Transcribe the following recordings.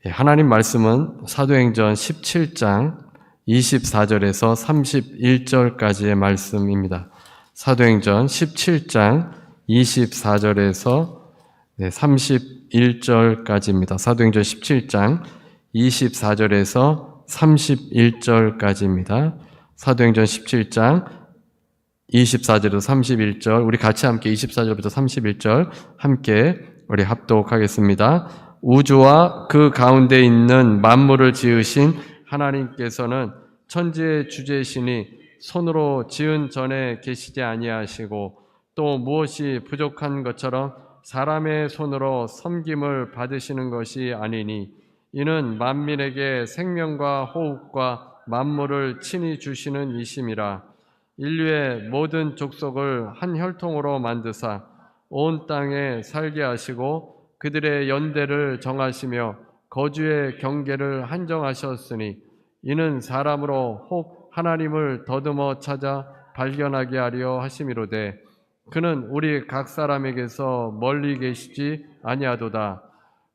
하나님 말씀은 사도행전 17장 24절에서 31절까지의 말씀입니다. 사도행전 17장 24절에서 31절까지입니다. 사도행전 17장 24절에서 31절까지입니다. 사도행전 17장 24절에서 31절, 우리 같이 함께 24절부터 31절 함께 우리 합독하겠습니다. 우주와 그 가운데 있는 만물을 지으신 하나님께서는 천지의 주제시니 손으로 지은 전에 계시지 아니하시고 또 무엇이 부족한 것처럼 사람의 손으로 섬김을 받으시는 것이 아니니 이는 만민에게 생명과 호흡과 만물을 친히 주시는 이심이라. 인류의 모든 족속을 한 혈통으로 만드사 온 땅에 살게 하시고 그들의 연대를 정하시며 거주의 경계를 한정하셨으니 이는 사람으로 혹 하나님을 더듬어 찾아 발견하게 하려 하심이로되 그는 우리 각 사람에게서 멀리 계시지 아니하도다.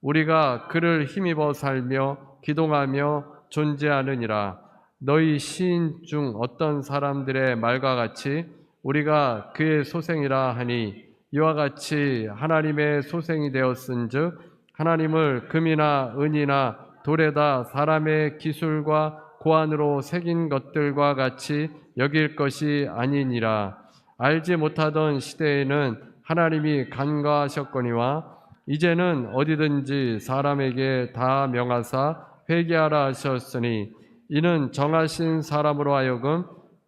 우리가 그를 힘입어 살며 기동하며 존재하느니라. 너희 시인 중 어떤 사람들의 말과 같이 우리가 그의 소생이라 하니 이와 같이 하나님의 소생이 되었은즉 하나님을 금이나 은이나 돌에다 사람의 기술과 고안으로 새긴 것들과 같이 여길 것이 아니니라. 알지 못하던 시대에는 하나님이 간과하셨거니와 이제는 어디든지 사람에게 다 명하사 회개하라 하셨으니 이는 정하신 사람으로 하여금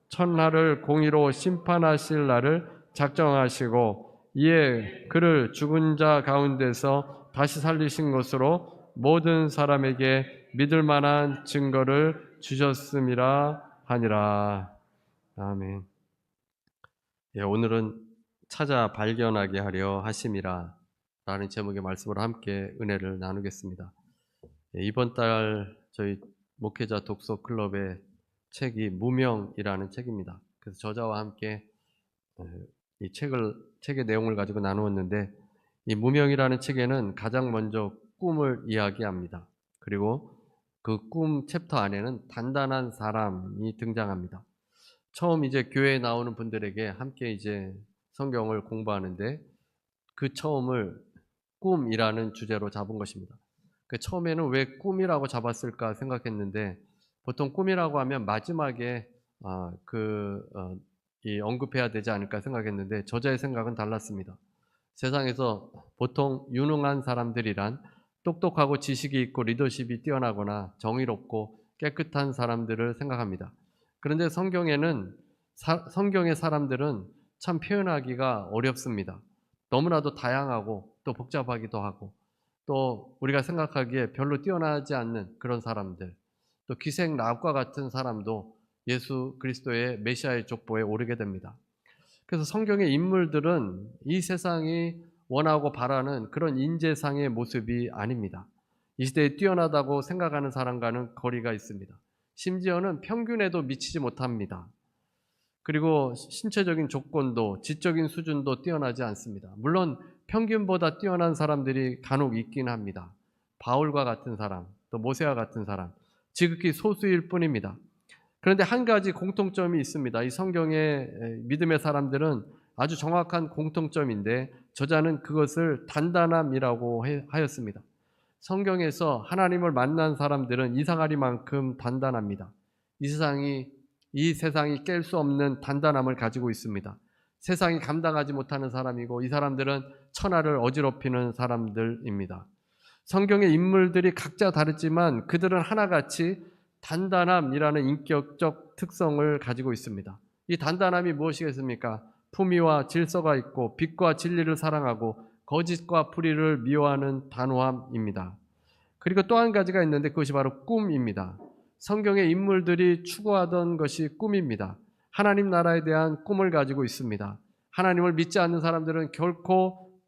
천하를 공의로 심판하실 날을 작정하시고 이에 그를 죽은 자 가운데서 다시 살리신 것으로 모든 사람에게 믿을 만한 증거를 주셨음이라 하니라. 아멘. 오늘은 찾아 발견하게 하려 하심이라 라는 제목의 말씀으로 함께 은혜를 나누겠습니다. 이번 달 저희 목회자 독서 클럽의 책이 무명이라는 책입니다. 그래서 저자와 함께 이 책의 내용을 가지고 나누었는데 이 무명이라는 책에는 가장 먼저 꿈을 이야기합니다. 그리고 그 꿈 챕터 안에는 단단한 사람이 등장합니다. 처음 이제 교회에 나오는 분들에게 함께 이제 성경을 공부하는데 그 처음을 꿈이라는 주제로 잡은 것입니다. 그 처음에는 왜 꿈이라고 잡았을까 생각했는데 보통 꿈이라고 하면 마지막에 이 언급해야 되지 않을까 생각했는데 저자의 생각은 달랐습니다. 세상에서 보통 유능한 사람들이란 똑똑하고 지식이 있고 리더십이 뛰어나거나 정의롭고 깨끗한 사람들을 생각합니다. 그런데 성경의 사람들은 참 표현하기가 어렵습니다. 너무나도 다양하고 또 복잡하기도 하고 또 우리가 생각하기에 별로 뛰어나지 않는 그런 사람들, 또 기생라합과 같은 사람도 예수 그리스도의 메시아의 족보에 오르게 됩니다. 그래서 성경의 인물들은 이 세상이 원하고 바라는 그런 인재상의 모습이 아닙니다. 이 시대에 뛰어나다고 생각하는 사람과는 거리가 있습니다. 심지어는 평균에도 미치지 못합니다. 그리고 신체적인 조건도 지적인 수준도 뛰어나지 않습니다. 물론 평균보다 뛰어난 사람들이 간혹 있긴 합니다. 바울과 같은 사람, 또 모세와 같은 사람, 지극히 소수일 뿐입니다. 그런데 한 가지 공통점이 있습니다. 이 성경의 믿음의 사람들은 아주 정확한 공통점인데 저자는 그것을 단단함이라고 하였습니다. 성경에서 하나님을 만난 사람들은 이상하리만큼 단단합니다. 이 세상이 깰 수 없는 단단함을 가지고 있습니다. 세상이 감당하지 못하는 사람이고 이 사람들은 천하를 어지럽히는 사람들입니다. 성경의 인물들이 각자 다르지만 그들은 하나같이 단단함이라는 인격적 특성을 가지고 있습니다. 이 단단함이 무엇이겠습니까? 품위와 질서가 있고 빛과 진리를 사랑하고 거짓과 불의를 미워하는 단호함입니다. 그리고 또 한 가지가 있는데 그것이 바로 꿈입니다. 성경의 인물들이 추구하던 것이 꿈입니다. 하나님 나라에 대한 꿈을 가지고 있습니다. 하나님을 믿지 않는 사람들은 결코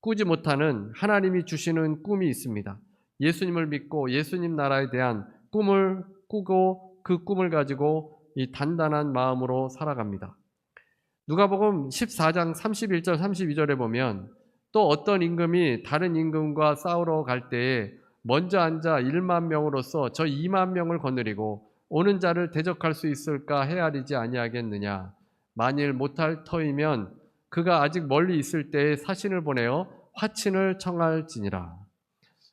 꾸지 못하는 하나님이 주시는 꿈이 있습니다. 예수님을 믿고 예수님 나라에 대한 꿈을 꾸고 그 꿈을 가지고 이 단단한 마음으로 살아갑니다. 누가복음 14장 31절 32절에 보면 또 어떤 임금이 다른 임금과 싸우러 갈 때에 먼저 앉아 1만 명으로서 저 2만 명을 거느리고 오는 자를 대적할 수 있을까 헤아리지 아니하겠느냐. 만일 못할 터이면 그가 아직 멀리 있을 때에 사신을 보내어 화친을 청할지니라.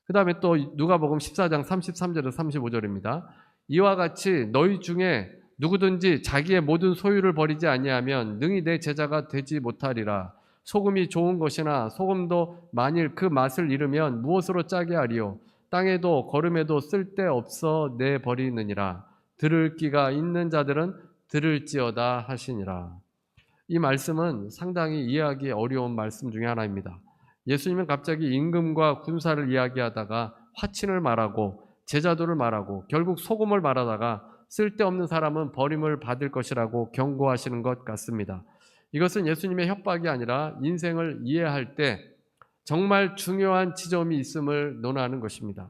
그 다음에 또 누가복음 14장 33절에서 35절입니다. 이와 같이 너희 중에 누구든지 자기의 모든 소유를 버리지 아니하면 능히 내 제자가 되지 못하리라. 소금이 좋은 것이나 소금도 만일 그 맛을 잃으면 무엇으로 짜게 하리요. 땅에도 거름에도 쓸데없어 내버리느니라. 들을 귀가 있는 자들은 들을지어다 하시니라. 이 말씀은 상당히 이해하기 어려운 말씀 중에 하나입니다. 예수님은 갑자기 임금과 군사를 이야기하다가 화친을 말하고 제자도를 말하고 결국 소금을 말하다가 쓸데없는 사람은 버림을 받을 것이라고 경고하시는 것 같습니다. 이것은 예수님의 협박이 아니라 인생을 이해할 때 정말 중요한 지점이 있음을 논하는 것입니다.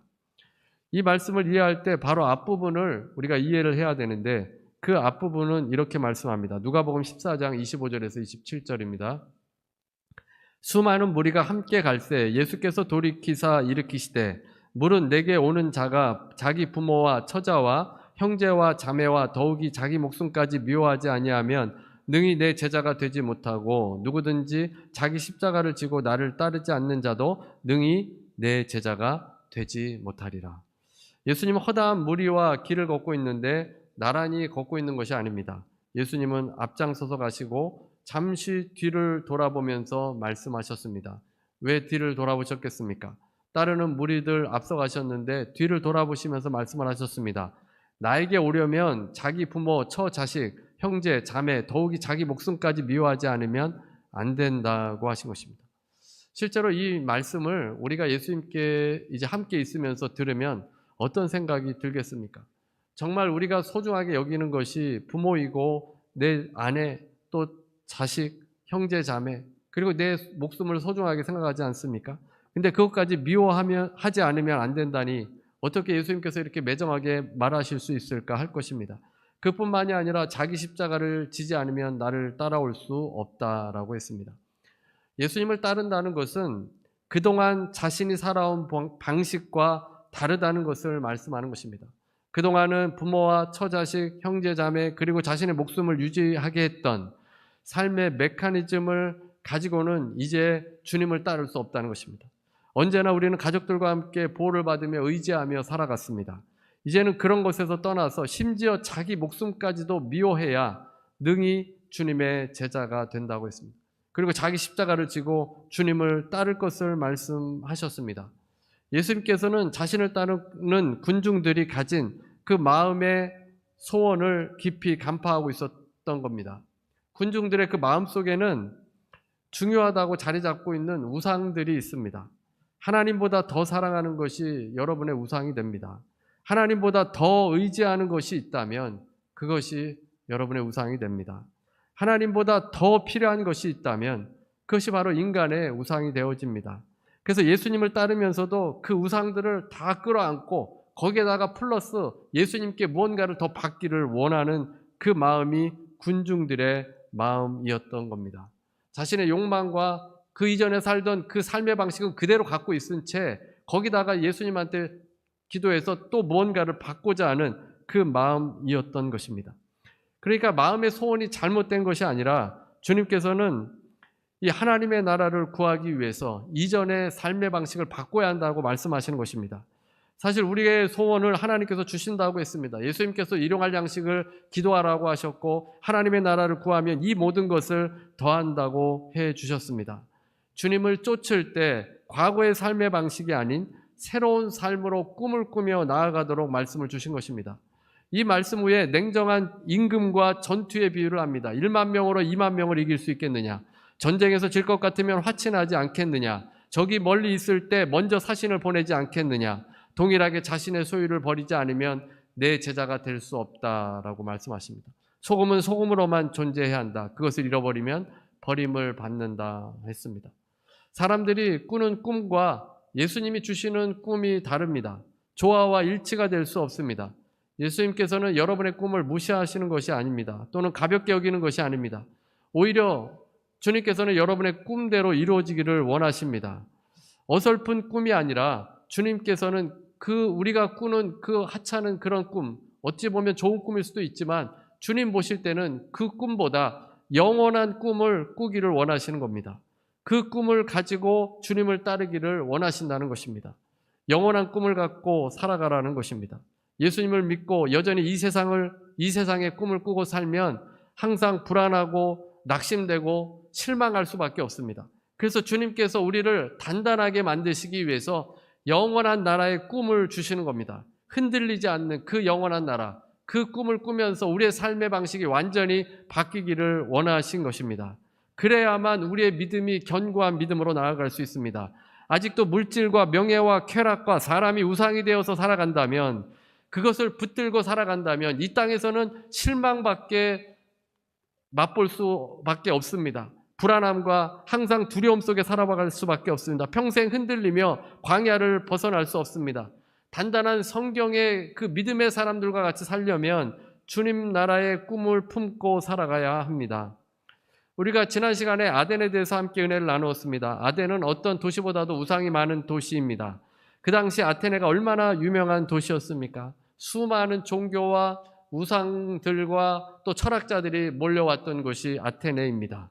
이 말씀을 이해할 때 바로 앞부분을 우리가 이해를 해야 되는데 그 앞부분은 이렇게 말씀합니다. 누가복음 14장 25절에서 27절입니다. 수많은 무리가 함께 갈새 예수께서 돌이키사 일으키시되 물은 내게 오는 자가 자기 부모와 처자와 형제와 자매와 더욱이 자기 목숨까지 미워하지 아니하면 능히 내 제자가 되지 못하고 누구든지 자기 십자가를 지고 나를 따르지 않는 자도 능히 내 제자가 되지 못하리라. 예수님은 허다한 무리와 길을 걷고 있는데 나란히 걷고 있는 것이 아닙니다. 예수님은 앞장서서 가시고 잠시 뒤를 돌아보면서 말씀하셨습니다. 왜 뒤를 돌아보셨겠습니까? 따르는 무리들 앞서 가셨는데 뒤를 돌아보시면서 말씀을 하셨습니다. 나에게 오려면 자기 부모, 처, 자식, 형제, 자매, 더욱이 자기 목숨까지 미워하지 않으면 안 된다고 하신 것입니다. 실제로 이 말씀을 우리가 예수님께 이제 함께 있으면서 들으면 어떤 생각이 들겠습니까? 정말 우리가 소중하게 여기는 것이 부모이고 내 아내, 또 자식, 형제, 자매, 그리고 내 목숨을 소중하게 생각하지 않습니까? 근데 그것까지 미워하지 않으면 안 된다니 어떻게 예수님께서 이렇게 매정하게 말하실 수 있을까 할 것입니다. 그뿐만이 아니라 자기 십자가를 지지 않으면 나를 따라올 수 없다라고 했습니다. 예수님을 따른다는 것은 그동안 자신이 살아온 방식과 다르다는 것을 말씀하는 것입니다. 그동안은 부모와 처자식, 형제, 자매 그리고 자신의 목숨을 유지하게 했던 삶의 메커니즘을 가지고는 이제 주님을 따를 수 없다는 것입니다. 언제나 우리는 가족들과 함께 보호를 받으며 의지하며 살아갔습니다. 이제는 그런 것에서 떠나서 심지어 자기 목숨까지도 미워해야 능히 주님의 제자가 된다고 했습니다. 그리고 자기 십자가를 지고 주님을 따를 것을 말씀하셨습니다. 예수님께서는 자신을 따르는 군중들이 가진 그 마음의 소원을 깊이 간파하고 있었던 겁니다. 군중들의 그 마음 속에는 중요하다고 자리 잡고 있는 우상들이 있습니다. 하나님보다 더 사랑하는 것이 여러분의 우상이 됩니다. 하나님보다 더 의지하는 것이 있다면 그것이 여러분의 우상이 됩니다. 하나님보다 더 필요한 것이 있다면 그것이 바로 인간의 우상이 되어집니다. 그래서 예수님을 따르면서도 그 우상들을 다 끌어안고 거기에다가 플러스 예수님께 무언가를 더 받기를 원하는 그 마음이 군중들의 마음이었던 겁니다. 자신의 욕망과 그 이전에 살던 그 삶의 방식은 그대로 갖고 있은 채 거기다가 예수님한테 기도해서 또 무언가를 받고자 하는 그 마음이었던 것입니다. 그러니까 마음의 소원이 잘못된 것이 아니라 주님께서는 이 하나님의 나라를 구하기 위해서 이전의 삶의 방식을 바꿔야 한다고 말씀하시는 것입니다. 사실 우리의 소원을 하나님께서 주신다고 했습니다. 예수님께서 일용할 양식을 기도하라고 하셨고 하나님의 나라를 구하면 이 모든 것을 더한다고 해 주셨습니다. 주님을 쫓을 때 과거의 삶의 방식이 아닌 새로운 삶으로 꿈을 꾸며 나아가도록 말씀을 주신 것입니다. 이 말씀 후에 냉정한 임금과 전투의 비유를 합니다. 1만 명으로 2만 명을 이길 수 있겠느냐? 전쟁에서 질 것 같으면 화친하지 않겠느냐? 적이 멀리 있을 때 먼저 사신을 보내지 않겠느냐? 동일하게 자신의 소유를 버리지 않으면 내 제자가 될 수 없다라고 말씀하십니다. 소금은 소금으로만 존재해야 한다. 그것을 잃어버리면 버림을 받는다 했습니다. 사람들이 꾸는 꿈과 예수님이 주시는 꿈이 다릅니다. 조화와 일치가 될 수 없습니다. 예수님께서는 여러분의 꿈을 무시하시는 것이 아닙니다. 또는 가볍게 여기는 것이 아닙니다. 오히려 주님께서는 여러분의 꿈대로 이루어지기를 원하십니다. 어설픈 꿈이 아니라 주님께서는 우리가 꾸는 그 하찮은 그런 꿈, 어찌 보면 좋은 꿈일 수도 있지만 주님 보실 때는 그 꿈보다 영원한 꿈을 꾸기를 원하시는 겁니다. 그 꿈을 가지고 주님을 따르기를 원하신다는 것입니다. 영원한 꿈을 갖고 살아가라는 것입니다. 예수님을 믿고 여전히 이 세상의 꿈을 꾸고 살면 항상 불안하고 낙심되고 실망할 수밖에 없습니다. 그래서 주님께서 우리를 단단하게 만드시기 위해서 영원한 나라의 꿈을 주시는 겁니다. 흔들리지 않는 그 영원한 나라, 그 꿈을 꾸면서 우리의 삶의 방식이 완전히 바뀌기를 원하신 것입니다. 그래야만 우리의 믿음이 견고한 믿음으로 나아갈 수 있습니다. 아직도 물질과 명예와 쾌락과 사람이 우상이 되어서 살아간다면, 그것을 붙들고 살아간다면 이 땅에서는 실망밖에 맛볼 수밖에 없습니다. 불안함과 항상 두려움 속에 살아갈 수밖에 없습니다. 평생 흔들리며 광야를 벗어날 수 없습니다. 단단한 성경의 그 믿음의 사람들과 같이 살려면 주님 나라의 꿈을 품고 살아가야 합니다. 우리가 지난 시간에 아덴에 대해서 함께 은혜를 나누었습니다. 아덴은 어떤 도시보다도 우상이 많은 도시입니다. 그 당시 아테네가 얼마나 유명한 도시였습니까? 수많은 종교와 우상들과 또 철학자들이 몰려왔던 곳이 아테네입니다.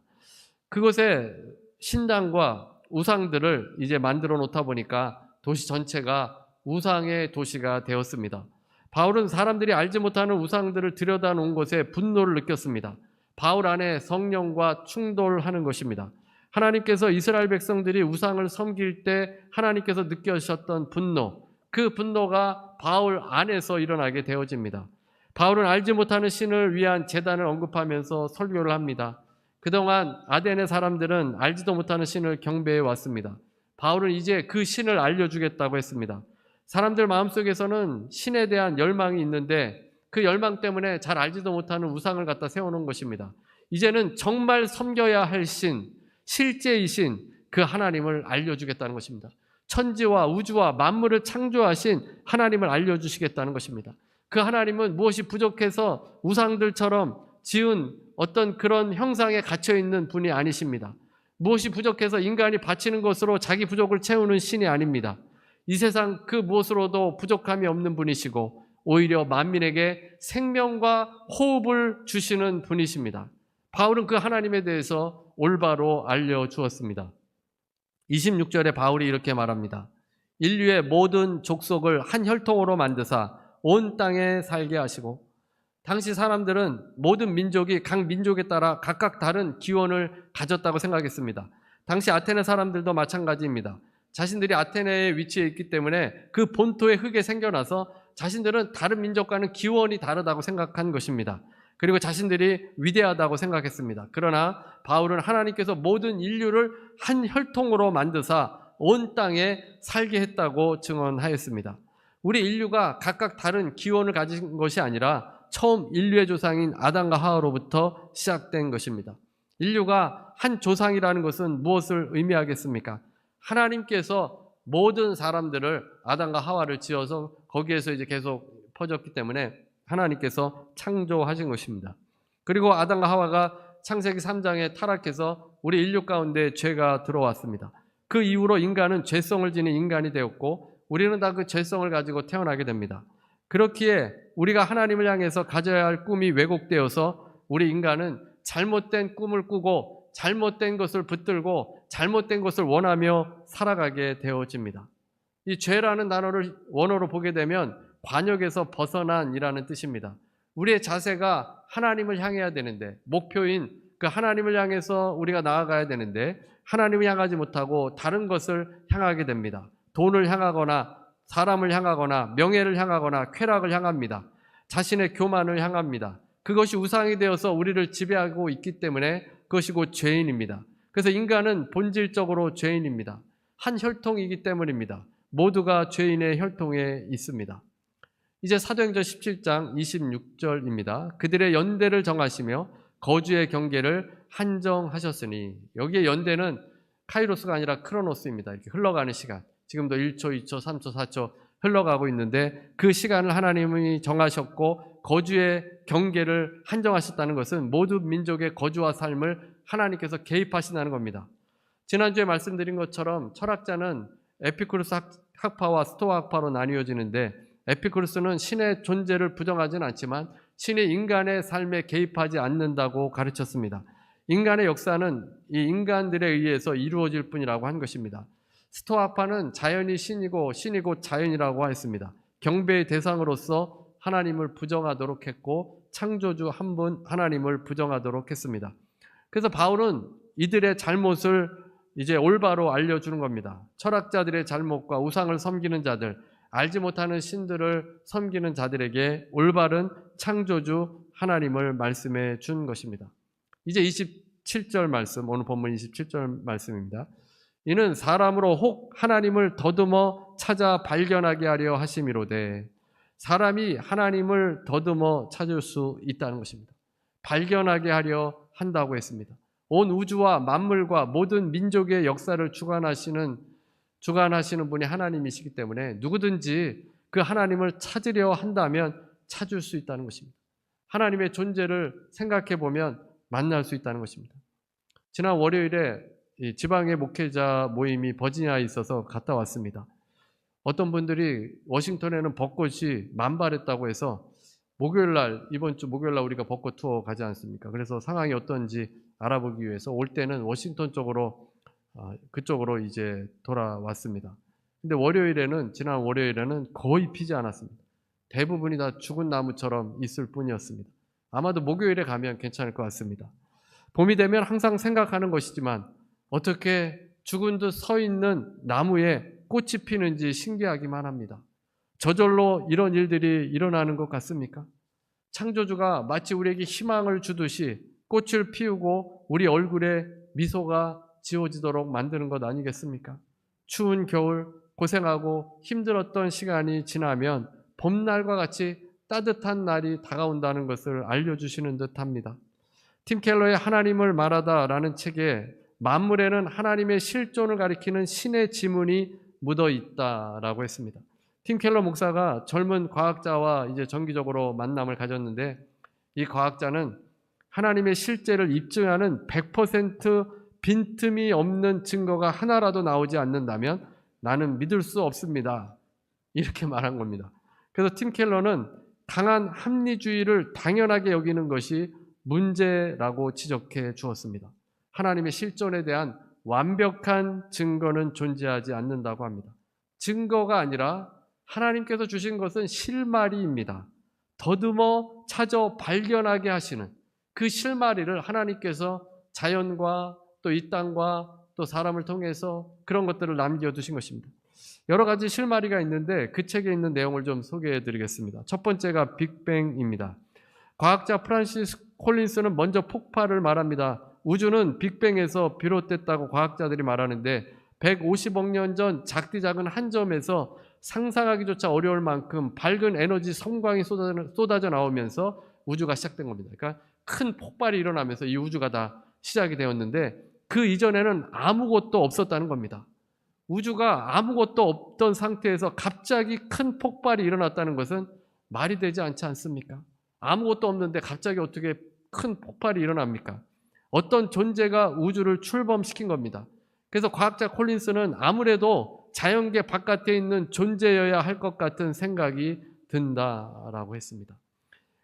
그곳에 신당과 우상들을 이제 만들어 놓다 보니까 도시 전체가 우상의 도시가 되었습니다. 바울은 사람들이 알지 못하는 우상들을 들여다놓은 곳에 분노를 느꼈습니다. 바울 안에 성령과 충돌하는 것입니다. 하나님께서 이스라엘 백성들이 우상을 섬길 때 하나님께서 느끼셨던 분노, 그 분노가 바울 안에서 일어나게 되어집니다. 바울은 알지 못하는 신을 위한 제단을 언급하면서 설교를 합니다. 그동안 아덴의 사람들은 알지도 못하는 신을 경배해 왔습니다. 바울은 이제 그 신을 알려주겠다고 했습니다. 사람들 마음속에서는 신에 대한 열망이 있는데 그 열망 때문에 잘 알지도 못하는 우상을 갖다 세워놓은 것입니다. 이제는 정말 섬겨야 할 신, 실제이신 그 하나님을 알려주겠다는 것입니다. 천지와 우주와 만물을 창조하신 하나님을 알려주시겠다는 것입니다. 그 하나님은 무엇이 부족해서 우상들처럼 지은 어떤 그런 형상에 갇혀있는 분이 아니십니다. 무엇이 부족해서 인간이 바치는 것으로 자기 부족을 채우는 신이 아닙니다. 이 세상 그 무엇으로도 부족함이 없는 분이시고 오히려 만민에게 생명과 호흡을 주시는 분이십니다. 바울은 그 하나님에 대해서 올바로 알려주었습니다. 26절에 바울이 이렇게 말합니다. 인류의 모든 족속을 한 혈통으로 만드사 온 땅에 살게 하시고, 당시 사람들은 모든 민족이 각 민족에 따라 각각 다른 기원을 가졌다고 생각했습니다. 당시 아테네 사람들도 마찬가지입니다. 자신들이 아테네에 위치해 있기 때문에 그 본토의 흙에 생겨나서 자신들은 다른 민족과는 기원이 다르다고 생각한 것입니다. 그리고 자신들이 위대하다고 생각했습니다. 그러나 바울은 하나님께서 모든 인류를 한 혈통으로 만드사 온 땅에 살게 했다고 증언하였습니다. 우리 인류가 각각 다른 기원을 가진 것이 아니라 처음 인류의 조상인 아담과 하와로부터 시작된 것입니다. 인류가 한 조상이라는 것은 무엇을 의미하겠습니까? 하나님께서 모든 사람들을 아담과 하와를 지어서 거기에서 이제 계속 퍼졌기 때문에 하나님께서 창조하신 것입니다. 그리고 아담과 하와가 창세기 3장에 타락해서 우리 인류 가운데 죄가 들어왔습니다. 그 이후로 인간은 죄성을 지닌 인간이 되었고 우리는 다 그 죄성을 가지고 태어나게 됩니다. 그렇기에 우리가 하나님을 향해서 가져야 할 꿈이 왜곡되어서 우리 인간은 잘못된 꿈을 꾸고 잘못된 것을 붙들고 잘못된 것을 원하며 살아가게 되어집니다. 이 죄라는 단어를 원어로 보게 되면 관역에서 벗어난이라는 뜻입니다. 우리의 자세가 하나님을 향해야 되는데, 목표인 그 하나님을 향해서 우리가 나아가야 되는데 하나님을 향하지 못하고 다른 것을 향하게 됩니다. 돈을 향하거나 사람을 향하거나 명예를 향하거나 쾌락을 향합니다. 자신의 교만을 향합니다. 그것이 우상이 되어서 우리를 지배하고 있기 때문에 그것이 곧 죄인입니다. 그래서 인간은 본질적으로 죄인입니다. 한 혈통이기 때문입니다. 모두가 죄인의 혈통에 있습니다. 이제 사도행전 17장 26절입니다. 그들의 연대를 정하시며 거주의 경계를 한정하셨으니, 여기에 연대는 카이로스가 아니라 크로노스입니다. 이렇게 흘러가는 시간. 지금도 1초, 2초, 3초, 4초 흘러가고 있는데 그 시간을 하나님이 정하셨고 거주의 경계를 한정하셨다는 것은 모든 민족의 거주와 삶을 하나님께서 개입하신다는 겁니다. 지난주에 말씀드린 것처럼 철학자는 에피쿠로스 학파와 스토아 학파로 나뉘어지는데, 에피쿠르스는 신의 존재를 부정하지는 않지만 신이 인간의 삶에 개입하지 않는다고 가르쳤습니다. 인간의 역사는 이 인간들에 의해서 이루어질 뿐이라고 한 것입니다. 스토아 학파는 자연이 신이고 신이 곧 자연이라고 했습니다. 경배의 대상으로서 하나님을 부정하도록 했고 창조주 한 분 하나님을 부정하도록 했습니다. 그래서 바울은 이들의 잘못을 이제 올바로 알려주는 겁니다. 철학자들의 잘못과 우상을 섬기는 자들, 알지 못하는 신들을 섬기는 자들에게 올바른 창조주 하나님을 말씀해 준 것입니다. 이제 27절 말씀, 오늘 본문 27절 말씀입니다. 이는 사람으로 혹 하나님을 더듬어 찾아 발견하게 하려 하심이로되, 사람이 하나님을 더듬어 찾을 수 있다는 것입니다. 발견하게 하려 한다고 했습니다. 온 우주와 만물과 모든 민족의 역사를 주관하시는 분이 하나님이시기 때문에 누구든지 그 하나님을 찾으려 한다면 찾을 수 있다는 것입니다. 하나님의 존재를 생각해 보면 만날 수 있다는 것입니다. 지난 월요일에 지방의 목회자 모임이 버지니아에 있어서 갔다 왔습니다. 어떤 분들이 워싱턴에는 벚꽃이 만발했다고 해서 이번 주 목요일날 우리가 벚꽃 투어 가지 않습니까? 그래서 상황이 어떤지 알아보기 위해서 올 때는 워싱턴 쪽으로 그쪽으로 이제 돌아왔습니다. 근데 지난 월요일에는 거의 피지 않았습니다. 대부분이 다 죽은 나무처럼 있을 뿐이었습니다. 아마도 목요일에 가면 괜찮을 것 같습니다. 봄이 되면 항상 생각하는 것이지만 어떻게 죽은 듯 서 있는 나무에 꽃이 피는지 신기하기만 합니다. 저절로 이런 일들이 일어나는 것 같습니까? 창조주가 마치 우리에게 희망을 주듯이 꽃을 피우고 우리 얼굴에 미소가 지워지도록 만드는 것 아니겠습니까? 추운 겨울 고생하고 힘들었던 시간이 지나면 봄날과 같이 따뜻한 날이 다가온다는 것을 알려주시는 듯합니다. 팀 켈러의 하나님을 말하다라는 책에 만물에는 하나님의 실존을 가리키는 신의 지문이 묻어 있다라고 했습니다. 팀 켈러 목사가 젊은 과학자와 이제 정기적으로 만남을 가졌는데, 이 과학자는 하나님의 실제를 입증하는 100% 빈틈이 없는 증거가 하나라도 나오지 않는다면 나는 믿을 수 없습니다. 이렇게 말한 겁니다. 그래서 팀 켈러는 강한 합리주의를 당연하게 여기는 것이 문제라고 지적해 주었습니다. 하나님의 실존에 대한 완벽한 증거는 존재하지 않는다고 합니다. 증거가 아니라 하나님께서 주신 것은 실마리입니다. 더듬어 찾아 발견하게 하시는 그 실마리를 하나님께서 자연과 또 이 땅과 또 사람을 통해서 그런 것들을 남겨두신 것입니다. 여러 가지 실마리가 있는데 그 책에 있는 내용을 좀 소개해 드리겠습니다. 첫 번째가 빅뱅입니다. 과학자 프란시스 콜린스는 먼저 폭발을 말합니다. 우주는 빅뱅에서 비롯됐다고 과학자들이 말하는데 150억 년 전 작디 작은 한 점에서 상상하기조차 어려울 만큼 밝은 에너지 섬광이 쏟아져 나오면서 우주가 시작된 겁니다. 그러니까 큰 폭발이 일어나면서 이 우주가 다 시작이 되었는데 그 이전에는 아무것도 없었다는 겁니다. 우주가 아무것도 없던 상태에서 갑자기 큰 폭발이 일어났다는 것은 말이 되지 않지 않습니까? 아무것도 없는데 갑자기 어떻게 큰 폭발이 일어납니까? 어떤 존재가 우주를 출범시킨 겁니다. 그래서 과학자 콜린스는 아무래도 자연계 바깥에 있는 존재여야 할 것 같은 생각이 든다라고 했습니다.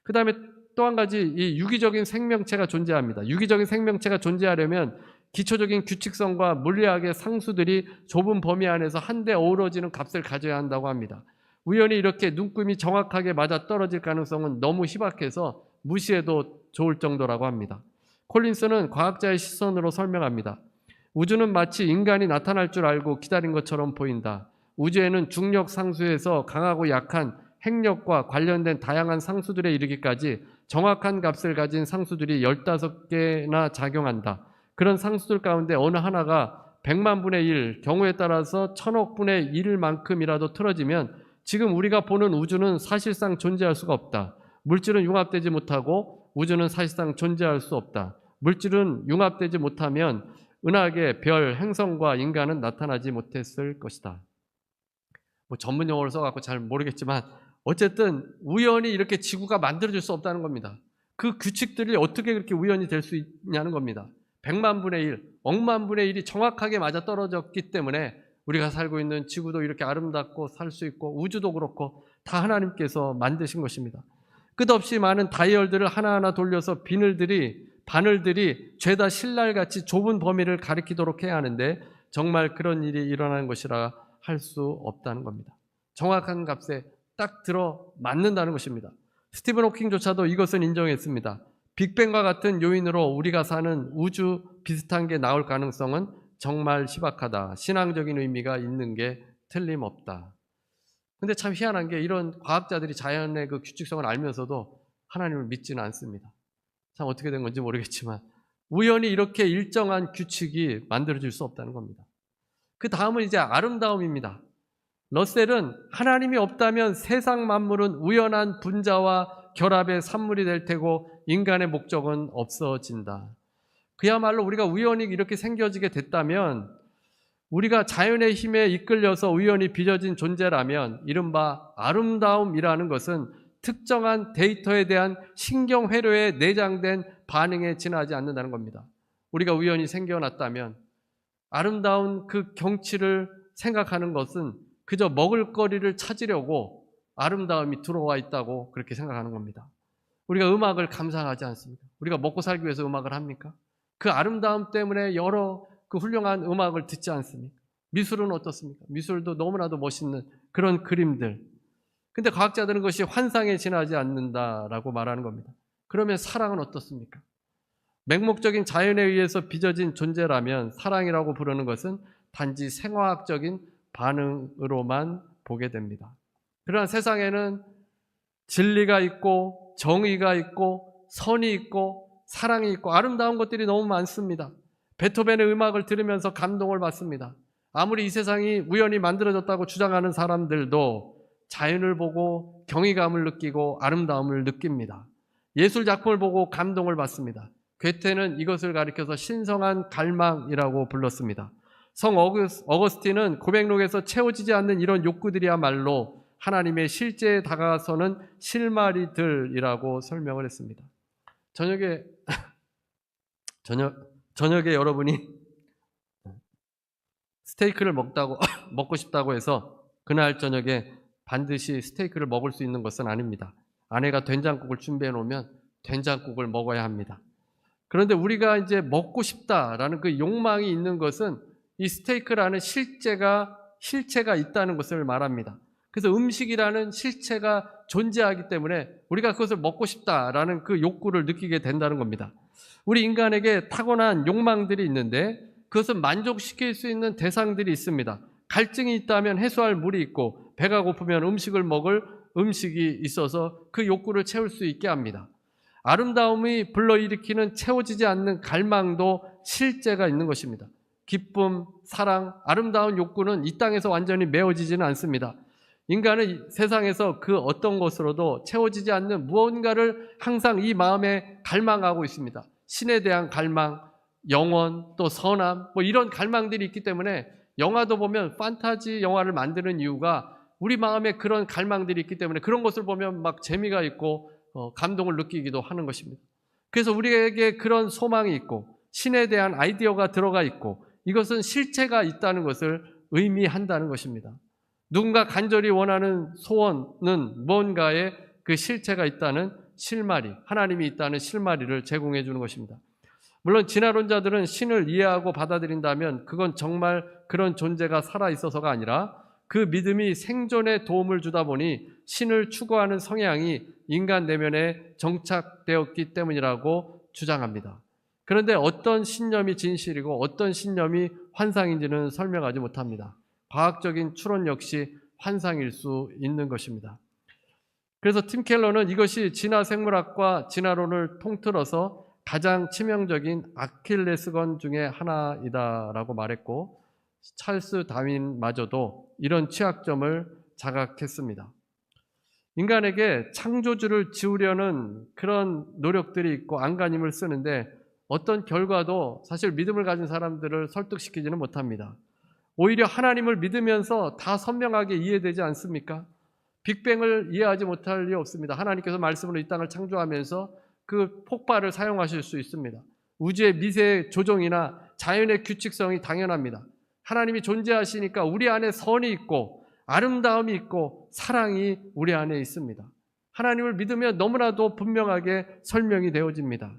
그 다음에 또 한 가지, 이 유기적인 생명체가 존재합니다. 유기적인 생명체가 존재하려면 기초적인 규칙성과 물리학의 상수들이 좁은 범위 안에서 한데 어우러지는 값을 가져야 한다고 합니다. 우연히 이렇게 눈금이 정확하게 맞아 떨어질 가능성은 너무 희박해서 무시해도 좋을 정도라고 합니다. 콜린스는 과학자의 시선으로 설명합니다. 우주는 마치 인간이 나타날 줄 알고 기다린 것처럼 보인다. 우주에는 중력 상수에서 강하고 약한 핵력과 관련된 다양한 상수들에 이르기까지 정확한 값을 가진 상수들이 15개나 작용한다. 그런 상수들 가운데 어느 하나가 100만 분의 1, 경우에 따라서 1000억 분의 1만큼이라도 틀어지면 지금 우리가 보는 우주는 사실상 존재할 수가 없다. 물질은 융합되지 못하고 우주는 사실상 존재할 수 없다. 물질은 융합되지 못하면 은하계, 별, 행성과 인간은 나타나지 못했을 것이다. 전문 용어를 써갖고 잘 모르겠지만 어쨌든 우연히 이렇게 지구가 만들어질 수 없다는 겁니다. 그 규칙들이 어떻게 그렇게 우연히 될 수 있냐는 겁니다. 100만 분의 1, 억만 분의 1이 정확하게 맞아떨어졌기 때문에 우리가 살고 있는 지구도 이렇게 아름답고 살 수 있고 우주도 그렇고 다 하나님께서 만드신 것입니다. 끝없이 많은 다이얼들을 하나하나 돌려서 바늘들이 죄다 신랄같이 좁은 범위를 가리키도록 해야 하는데 정말 그런 일이 일어나는 것이라 할 수 없다는 겁니다. 정확한 값에 딱 들어 맞는다는 것입니다. 스티븐 호킹조차도 이것을 인정했습니다. 빅뱅과 같은 요인으로 우리가 사는 우주 비슷한 게 나올 가능성은 정말 희박하다. 신앙적인 의미가 있는 게 틀림없다. 근데 참 희한한 게 이런 과학자들이 자연의 그 규칙성을 알면서도 하나님을 믿지는 않습니다. 참 어떻게 된 건지 모르겠지만 우연히 이렇게 일정한 규칙이 만들어질 수 없다는 겁니다. 그 다음은 이제 아름다움입니다. 러셀은 하나님이 없다면 세상 만물은 우연한 분자와 결합의 산물이 될 테고 인간의 목적은 없어진다. 그야말로 우리가 우연히 이렇게 생겨지게 됐다면 우리가 자연의 힘에 이끌려서 우연히 빚어진 존재라면 이른바 아름다움이라는 것은 특정한 데이터에 대한 신경회로에 내장된 반응에 지나지 않는다는 겁니다. 우리가 우연히 생겨났다면 아름다운 그 경치를 생각하는 것은 그저 먹을거리를 찾으려고 아름다움이 들어와 있다고 그렇게 생각하는 겁니다. 우리가 음악을 감상하지 않습니까? 우리가 먹고 살기 위해서 음악을 합니까? 그 아름다움 때문에 여러 그 훌륭한 음악을 듣지 않습니까? 미술은 어떻습니까? 미술도 너무나도 멋있는 그런 그림들. 근데 과학자들은 그것이 환상에 지나지 않는다라고 말하는 겁니다. 그러면 사랑은 어떻습니까? 맹목적인 자연에 의해서 빚어진 존재라면 사랑이라고 부르는 것은 단지 생화학적인 반응으로만 보게 됩니다. 그러나 세상에는 진리가 있고 정의가 있고 선이 있고 사랑이 있고 아름다운 것들이 너무 많습니다. 베토벤의 음악을 들으면서 감동을 받습니다. 아무리 이 세상이 우연히 만들어졌다고 주장하는 사람들도 자연을 보고 경이감을 느끼고 아름다움을 느낍니다. 예술 작품을 보고 감동을 받습니다. 괴테는 이것을 가리켜서 신성한 갈망이라고 불렀습니다. 성 어거스틴은 고백록에서 채워지지 않는 이런 욕구들이야말로 하나님의 실제에 다가서는 실마리들이라고 설명을 했습니다. 저녁에 여러분이 스테이크를 먹고 싶다고 해서 그날 저녁에 반드시 스테이크를 먹을 수 있는 것은 아닙니다. 아내가 된장국을 준비해 놓으면 된장국을 먹어야 합니다. 그런데 우리가 이제 먹고 싶다라는 그 욕망이 있는 것은 이 스테이크라는 실체가 있다는 것을 말합니다. 그래서 음식이라는 실체가 존재하기 때문에 우리가 그것을 먹고 싶다라는 그 욕구를 느끼게 된다는 겁니다. 우리 인간에게 타고난 욕망들이 있는데 그것은 만족시킬 수 있는 대상들이 있습니다. 갈증이 있다면 해소할 물이 있고 배가 고프면 음식을 먹을 음식이 있어서 그 욕구를 채울 수 있게 합니다. 아름다움이 불러일으키는 채워지지 않는 갈망도 실제가 있는 것입니다. 기쁨, 사랑, 아름다운 욕구는 이 땅에서 완전히 메워지지는 않습니다. 인간은 세상에서 그 어떤 것으로도 채워지지 않는 무언가를 항상 이 마음에 갈망하고 있습니다. 신에 대한 갈망, 영원, 또 선함, 이런 갈망들이 있기 때문에 영화도 보면 판타지 영화를 만드는 이유가 우리 마음에 그런 갈망들이 있기 때문에 그런 것을 보면 막 재미가 있고 감동을 느끼기도 하는 것입니다. 그래서 우리에게 그런 소망이 있고 신에 대한 아이디어가 들어가 있고 이것은 실체가 있다는 것을 의미한다는 것입니다. 누군가 간절히 원하는 소원은 무언가의 그 실체가 있다는 실마리, 하나님이 있다는 실마리를 제공해 주는 것입니다. 물론 진화론자들은 신을 이해하고 받아들인다면 그건 정말 그런 존재가 살아있어서가 아니라 그 믿음이 생존에 도움을 주다 보니 신을 추구하는 성향이 인간 내면에 정착되었기 때문이라고 주장합니다. 그런데 어떤 신념이 진실이고 어떤 신념이 환상인지는 설명하지 못합니다. 과학적인 추론 역시 환상일 수 있는 것입니다. 그래서 팀 켈러는 이것이 진화생물학과 진화론을 통틀어서 가장 치명적인 아킬레스건 중에 하나이다라고 말했고 찰스 다윈마저도 이런 취약점을 자각했습니다. 인간에게 창조주를 지우려는 그런 노력들이 있고 안간힘을 쓰는데 어떤 결과도 사실 믿음을 가진 사람들을 설득시키지는 못합니다. 오히려 하나님을 믿으면서 다 선명하게 이해되지 않습니까? 빅뱅을 이해하지 못할 리 없습니다. 하나님께서 말씀으로 이 땅을 창조하면서 그 폭발을 사용하실 수 있습니다. 우주의 미세 조종이나 자연의 규칙성이 당연합니다. 하나님이 존재하시니까 우리 안에 선이 있고 아름다움이 있고 사랑이 우리 안에 있습니다. 하나님을 믿으면 너무나도 분명하게 설명이 되어집니다.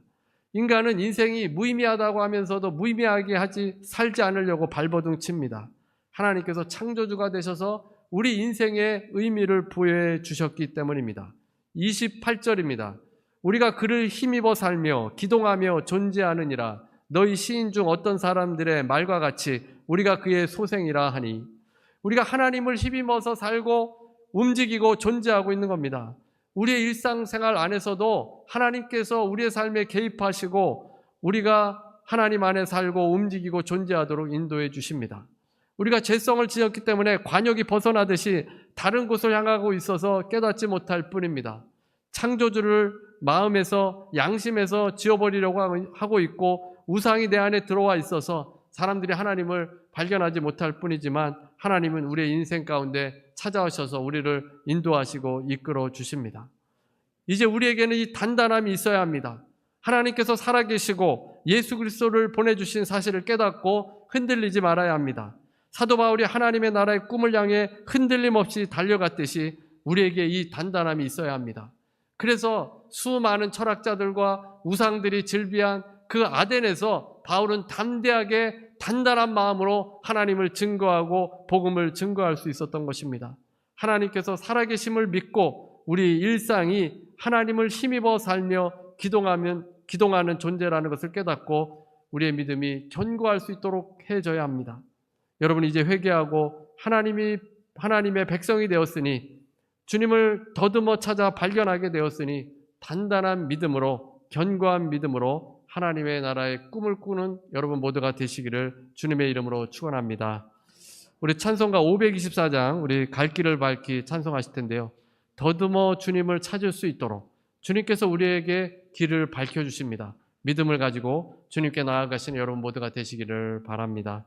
인간은 인생이 무의미하다고 하면서도 무의미하게 살지 않으려고 발버둥 칩니다. 하나님께서 창조주가 되셔서 우리 인생에 의미를 부여해 주셨기 때문입니다. 28절입니다. 우리가 그를 힘입어 살며 기동하며 존재하느니라. 너희 시인 중 어떤 사람들의 말과 같이 우리가 그의 소생이라 하니, 우리가 하나님을 힘입어서 살고 움직이고 존재하고 있는 겁니다. 우리의 일상생활 안에서도 하나님께서 우리의 삶에 개입하시고 우리가 하나님 안에 살고 움직이고 존재하도록 인도해 주십니다. 우리가 죄성을 지었기 때문에 관역이 벗어나듯이 다른 곳을 향하고 있어서 깨닫지 못할 뿐입니다. 창조주를 마음에서 양심에서 지워버리려고 하고 있고 우상이 내 안에 들어와 있어서 사람들이 하나님을 발견하지 못할 뿐이지만, 하나님은 우리의 인생 가운데 찾아오셔서 우리를 인도하시고 이끌어 주십니다. 이제 우리에게는 이 단단함이 있어야 합니다. 하나님께서 살아계시고 예수 그리스도를 보내주신 사실을 깨닫고 흔들리지 말아야 합니다. 사도 바울이 하나님의 나라의 꿈을 향해 흔들림 없이 달려갔듯이 우리에게 이 단단함이 있어야 합니다. 그래서 수많은 철학자들과 우상들이 즐비한 그 아덴에서 바울은 담대하게 단단한 마음으로 하나님을 증거하고 복음을 증거할 수 있었던 것입니다. 하나님께서 살아계심을 믿고 우리 일상이 하나님을 힘입어 살며 기동하는 존재라는 것을 깨닫고 우리의 믿음이 견고할 수 있도록 해줘야 합니다. 여러분, 이제 회개하고 하나님의 백성이 되었으니, 주님을 더듬어 찾아 발견하게 되었으니 단단한 믿음으로, 견고한 믿음으로 하나님의 나라의 꿈을 꾸는 여러분 모두가 되시기를 주님의 이름으로 축원합니다. 우리 찬송가 524장, 우리 갈 길을 밝히 찬송하실 텐데요. 더듬어 주님을 찾을 수 있도록 주님께서 우리에게 길을 밝혀주십니다. 믿음을 가지고 주님께 나아가시는 여러분 모두가 되시기를 바랍니다.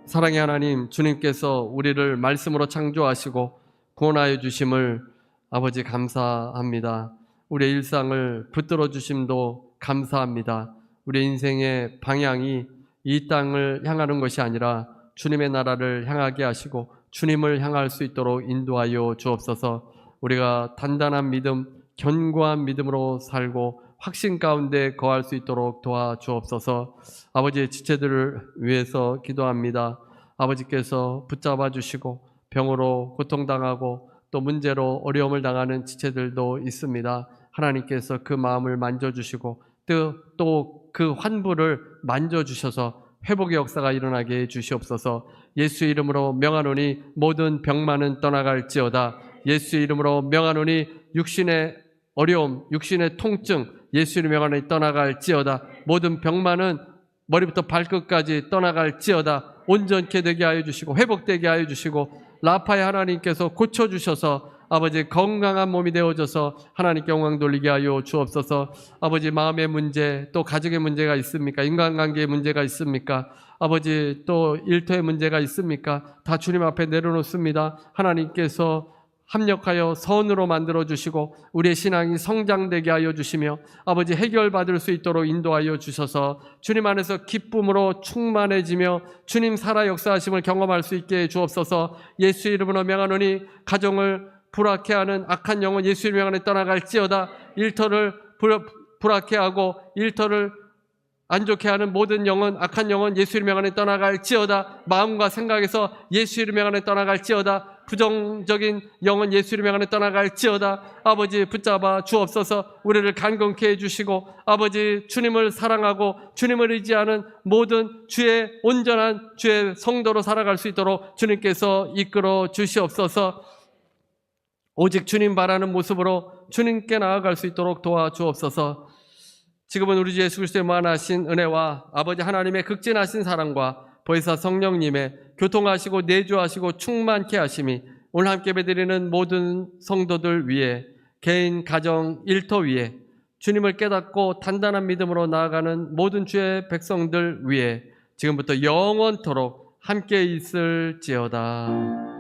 사랑의 하나님, 주님께서 우리를 말씀으로 창조하시고 구원하여 주심을 아버지 감사합니다. 우리의 일상을 붙들어 주심도 감사합니다. 우리 인생의 방향이 이 땅을 향하는 것이 아니라 주님의 나라를 향하게 하시고 주님을 향할 수 있도록 인도하여 주옵소서. 우리가 단단한 믿음, 견고한 믿음으로 살고 확신 가운데 거할 수 있도록 도와주옵소서. 아버지의 지체들을 위해서 기도합니다. 아버지께서 붙잡아 주시고 병으로 고통당하고 또 문제로 어려움을 당하는 지체들도 있습니다. 하나님께서 그 마음을 만져주시고 또 그 환부를 만져주셔서 회복의 역사가 일어나게 해 주시옵소서. 예수 이름으로 명하노니 모든 병만은 떠나갈지어다. 예수 이름으로 명하노니 육신의 어려움, 육신의 통증 예수 이름으로 명하노니 떠나갈지어다. 모든 병만은 머리부터 발끝까지 떠나갈지어다. 온전케 되게 하여 주시고 회복되게 하여 주시고 라파의 하나님께서 고쳐주셔서 아버지 건강한 몸이 되어져서 하나님께 영광 돌리게 하여 주옵소서. 아버지 마음의 문제, 또 가정의 문제가 있습니까? 인간관계의 문제가 있습니까? 아버지 또 일터의 문제가 있습니까? 다 주님 앞에 내려놓습니다. 하나님께서 합력하여 선으로 만들어 주시고 우리의 신앙이 성장되게 하여 주시며 아버지 해결받을 수 있도록 인도하여 주셔서 주님 안에서 기쁨으로 충만해지며 주님 살아 역사하심을 경험할 수 있게 해 주옵소서. 예수 이름으로 명하노니 가정을 불악해 하는 악한 영혼 예수 이름 안에 떠나갈지어다. 일터를 불악해 하고 일터를 안 좋게 하는 모든 영혼, 악한 영혼 예수 이름 안에 떠나갈지어다. 마음과 생각에서 예수 이름 안에 떠나갈지어다. 부정적인 영혼 예수 이름 안에 떠나갈지어다. 아버지 붙잡아 주옵소서. 우리를 강건케 해주시고 아버지 주님을 사랑하고 주님을 의지하는 모든 주의 온전한 주의 성도로 살아갈 수 있도록 주님께서 이끌어 주시옵소서. 오직 주님 바라는 모습으로 주님께 나아갈 수 있도록 도와주옵소서. 지금은 우리 주 예수 그리스도의 무한하신 은혜와 아버지 하나님의 극진하신 사랑과 보혜사 성령님의 교통하시고 내주하시고 충만케 하심이 오늘 함께 예배드리는 모든 성도들 위에, 개인, 가정, 일터 위에 주님을 깨닫고 단단한 믿음으로 나아가는 모든 주의 백성들 위에 지금부터 영원토록 함께 있을지어다.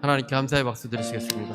하나님께 감사의 박수 드리시겠습니다.